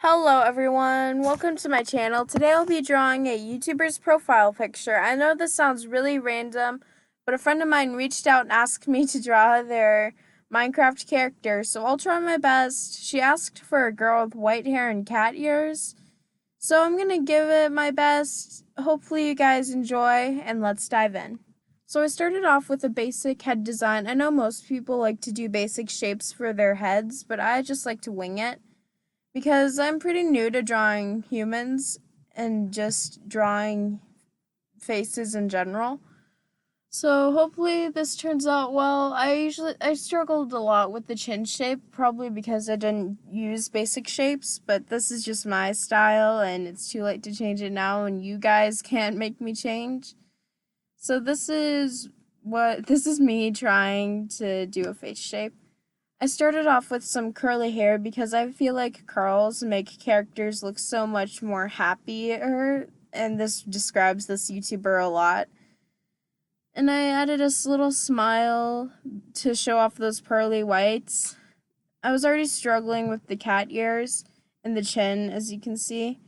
Hello everyone, welcome to my channel. Today I'll be drawing a YouTuber's profile picture. I know this sounds really random, but a friend of mine reached out and asked me to draw their Minecraft character, so I'll try my best. She asked for a girl with white hair and cat ears, so I'm gonna give it my best. Hopefully you guys enjoy, and let's dive in. So I started off with a basic head design. I know most people like to do basic shapes for their heads, but I just like to wing it because I'm pretty new to drawing humans and just drawing faces in general. So hopefully this turns out well. I struggled a lot with the chin shape, probably because I didn't use basic shapes, but this is just my style and it's too late to change it now and you guys can't make me change. So this is me trying to do a face shape. I started off with some curly hair because I feel like curls make characters look so much more happier, and this describes this YouTuber a lot. And I added a little smile to show off those pearly whites. I was already struggling with the cat ears and the chin, as you can see.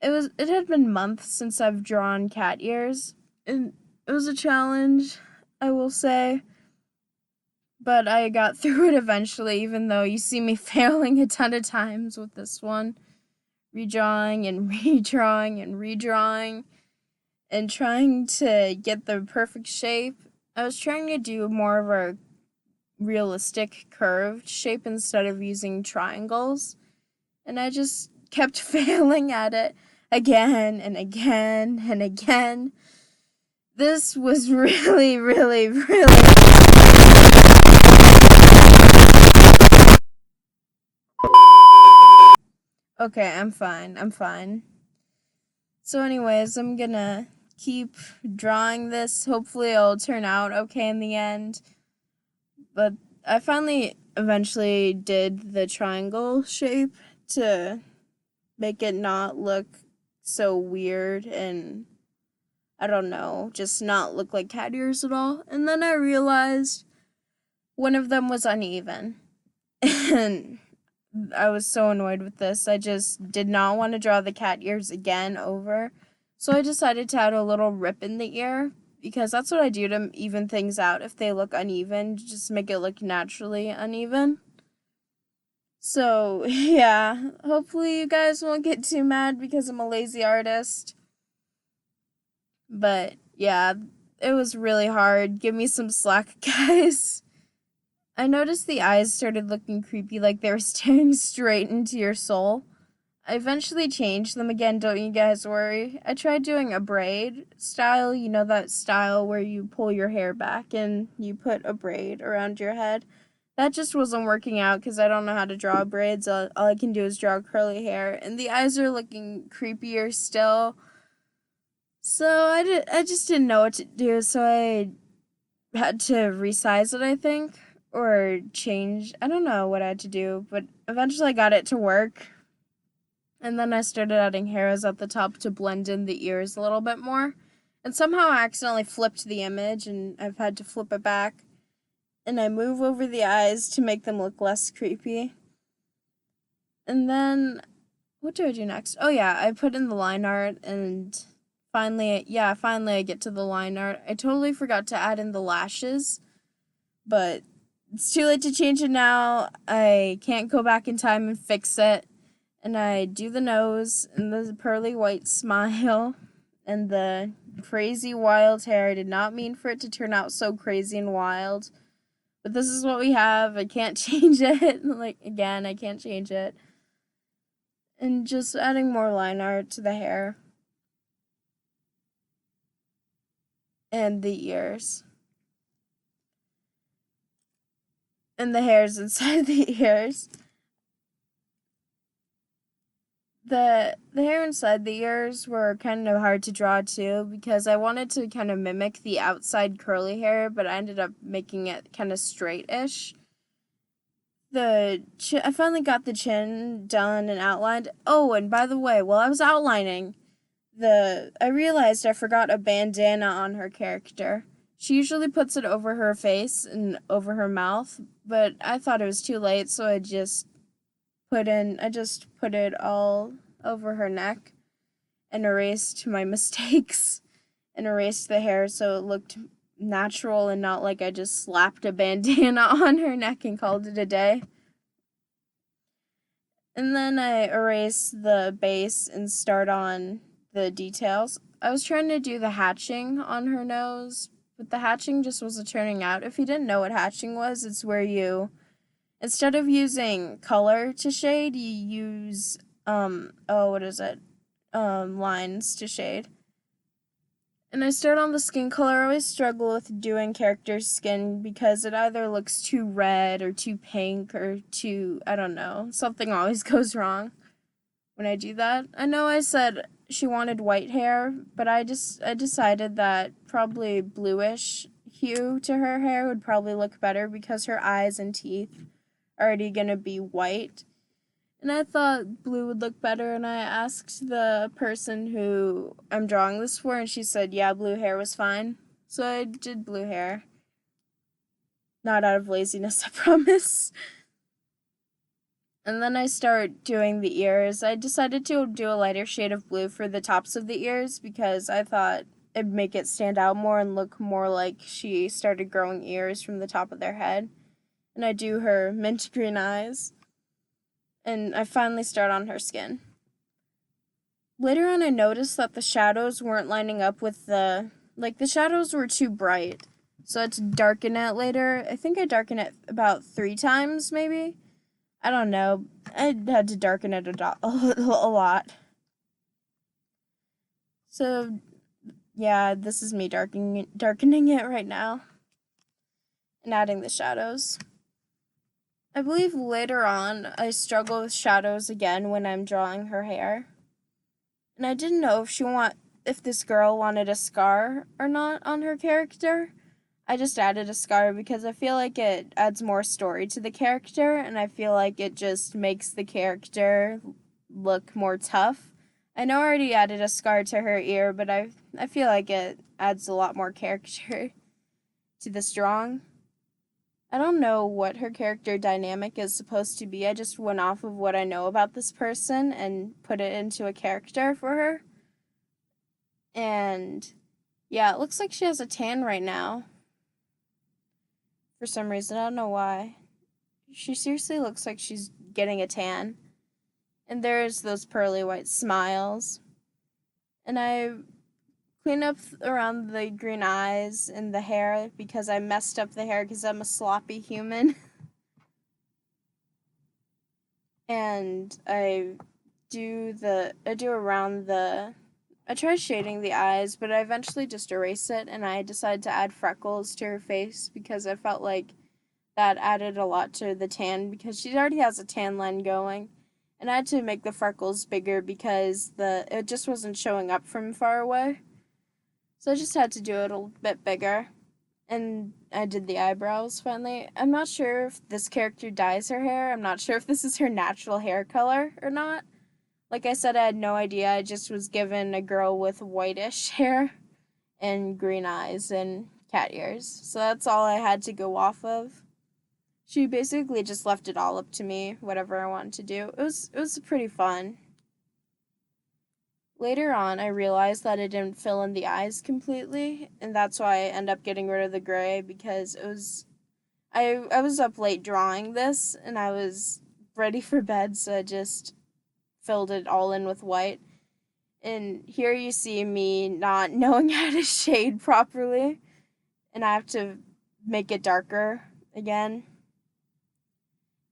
It had been months since I've drawn cat ears, and it was a challenge, I will say. But I got through it eventually, even though you see me failing a ton of times with this one. Redrawing and redrawing and redrawing and trying to get the perfect shape. I was trying to do more of a realistic curved shape instead of using triangles. And I just kept failing at it again and again and again. This was really, really, really. Okay, I'm fine. I'm fine. So anyways, I'm gonna keep drawing this. Hopefully it'll turn out okay in the end. But I finally eventually did the triangle shape to make it not look so weird and I don't know, just not look like cat ears at all. And then I realized one of them was uneven. And I was so annoyed with this. I just did not want to draw the cat ears again over. So I decided to add a little rip in the ear because that's what I do to even things out if they look uneven, just make it look naturally uneven. So, yeah, hopefully you guys won't get too mad because I'm a lazy artist. But, yeah, it was really hard. Give me some slack, guys. I noticed the eyes started looking creepy, like they were staring straight into your soul. I eventually changed them again, don't you guys worry. I tried doing a braid style, you know that style where you pull your hair back and you put a braid around your head. That just wasn't working out because I don't know how to draw braids. All I can do is draw curly hair, and the eyes are looking creepier still. So I just didn't know what to do, so I had to resize it, I think, or change. I don't know what I had to do, but eventually I got it to work. And then I started adding hairs at the top to blend in the ears a little bit more. And somehow I accidentally flipped the image and I've had to flip it back. And I move over the eyes to make them look less creepy. And then, what do I do next? Oh yeah, I put in the line art and finally I get to the line art. I totally forgot to add in the lashes, but it's too late to change it now. I can't go back in time and fix it. And I do the nose and the pearly white smile and the crazy wild hair. I did not mean for it to turn out so crazy and wild. But this is what we have. I can't change it. Again, I can't change it. And just adding more line art to the hair. And the ears. And the hairs inside the ears. The hair inside the ears were kind of hard to draw too because I wanted to kind of mimic the outside curly hair, but I ended up making it kind of straight-ish. I finally got the chin done and outlined. Oh, and by the way, while I was outlining, I realized I forgot a bandana on her character. She usually puts it over her face and over her mouth, but I thought it was too late, so I just I just put it all over her neck and erased my mistakes and erased the hair so it looked natural and not like I just slapped a bandana on her neck and called it a day. And then I erase the base and start on the details. I was trying to do the hatching on her nose, but the hatching just wasn't turning out. If you didn't know what hatching was, it's where you, instead of using color to shade, you use, lines to shade. And I start on the skin color. I always struggle with doing characters' skin because it either looks too red or too pink or too, I don't know, something always goes wrong when I do that. I know I said she wanted white hair, but I decided that probably bluish hue to her hair would probably look better because her eyes and teeth are already gonna be white. And I thought blue would look better, and I asked the person who I'm drawing this for, and she said, yeah, blue hair was fine. So I did blue hair. Not out of laziness, I promise. And then I start doing the ears. I decided to do a lighter shade of blue for the tops of the ears because I thought it'd make it stand out more and look more like she started growing ears from the top of their head. And I do her mint green eyes. And I finally start on her skin. Later on, I noticed that the shadows weren't lining up with the shadows were too bright. So I had to darken it later. I think I darkened it about 3 times, maybe. I don't know. I had to darken it a lot. So, yeah, this is me darkening it right now. And adding the shadows. I believe later on, I struggle with shadows again when I'm drawing her hair. And I didn't know if this girl wanted a scar or not on her character. I just added a scar because I feel like it adds more story to the character, and I feel like it just makes the character look more tough. I know I already added a scar to her ear, but I feel like it adds a lot more character to this drawing. I don't know what her character dynamic is supposed to be. I just went off of what I know about this person and put it into a character for her. And yeah, it looks like she has a tan right now. For some reason, I don't know why. She seriously looks like she's getting a tan. And there's those pearly white smiles. And I clean up around the green eyes and the hair because I messed up the hair because I'm a sloppy human. And I try shading the eyes, but I eventually just erase it, and I decided to add freckles to her face because I felt like that added a lot to the tan because she already has a tan line going. And I had to make the freckles bigger because it just wasn't showing up from far away. So I just had to do it a bit bigger. And I did the eyebrows finally. I'm not sure if this character dyes her hair. I'm not sure if this is her natural hair color or not. Like I said, I had no idea. I just was given a girl with whitish hair and green eyes and cat ears. So that's all I had to go off of. She basically just left it all up to me, whatever I wanted to do. It was pretty fun. Later on, I realized that I didn't fill in the eyes completely, and that's why I end up getting rid of the gray because I was up late drawing this, and I was ready for bed, so I just filled it all in with white. And here you see me not knowing how to shade properly, and I have to make it darker again.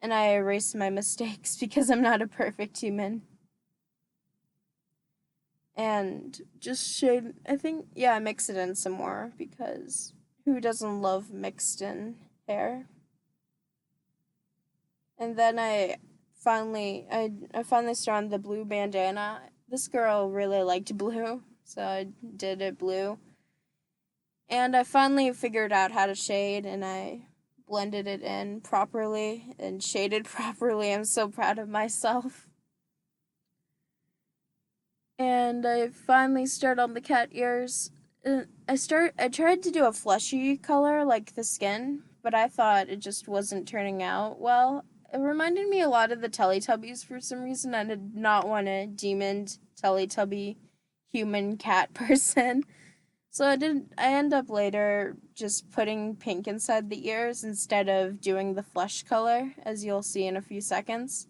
And I erase my mistakes because I'm not a perfect human. And just shade, I mix it in some more because who doesn't love mixed in hair? And then I finally started on the blue bandana. This girl really liked blue, so I did it blue. And I finally figured out how to shade, and I blended it in properly and shaded properly. I'm so proud of myself. And I finally started on the cat ears. I tried to do a fleshy color like the skin, but I thought it just wasn't turning out well. It reminded me a lot of the Teletubbies for some reason. I did not want a demon Teletubby human cat person. So I end up later just putting pink inside the ears instead of doing the flesh color, as you'll see in a few seconds.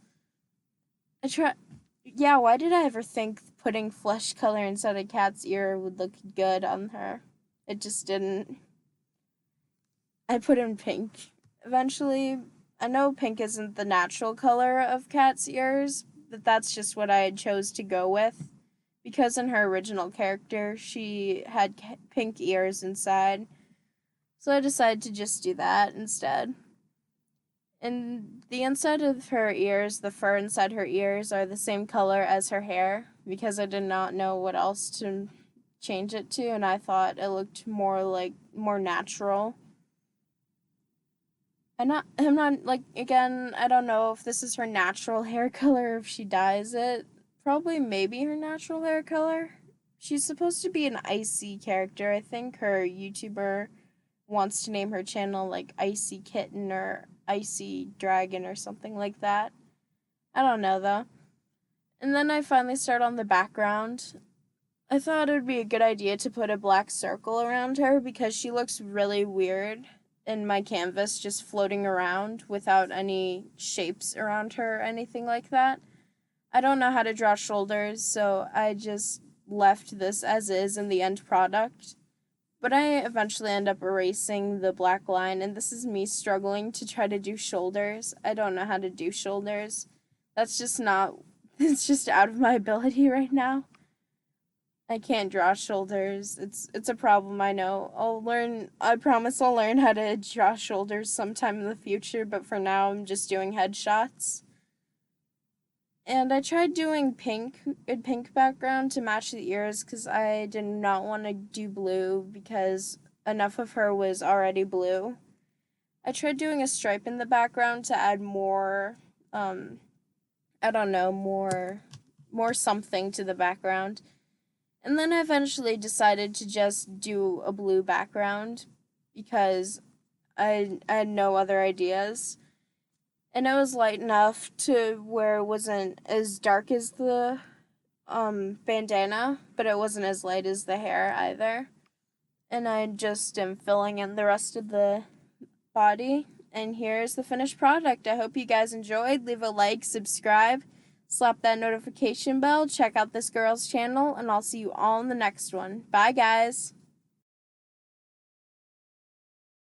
Yeah, why did I ever think putting flesh color inside a cat's ear would look good on her? It just didn't. I put in pink. Eventually, I know pink isn't the natural color of cat's ears, but that's just what I chose to go with. Because in her original character, she had pink ears inside. So I decided to just do that instead. And the inside of her ears, the fur inside her ears, are the same color as her hair because I did not know what else to change it to, and I thought it looked more natural. I'm not like again, I don't know if this is her natural hair color, if she dyes it. Probably maybe her natural hair color. She's supposed to be an icy character. I think her YouTuber wants to name her channel like Icy Kitten or Icy Dragon or something like that. I don't know though. And then I finally start on the background. I thought it would be a good idea to put a black circle around her because she looks really weird in my canvas just floating around without any shapes around her or anything like that. I don't know how to draw shoulders, so I just left this as is in the end product. But I eventually end up erasing the black line, and this is me struggling to try to do shoulders. I don't know how to do shoulders. That's just not, it's just out of my ability right now. I can't draw shoulders. It's a problem, I know. I promise I'll learn how to draw shoulders sometime in the future, but for now I'm just doing headshots. And I tried doing a pink background to match the ears because I did not want to do blue because enough of her was already blue. I tried doing a stripe in the background to add more, I don't know, more something to the background. And then I eventually decided to just do a blue background because I had no other ideas. And it was light enough to where it wasn't as dark as the bandana, but it wasn't as light as the hair either. And I just am filling in the rest of the body. And here's the finished product. I hope you guys enjoyed. Leave a like, subscribe, slap that notification bell, check out this girl's channel, and I'll see you all in the next one. Bye, guys.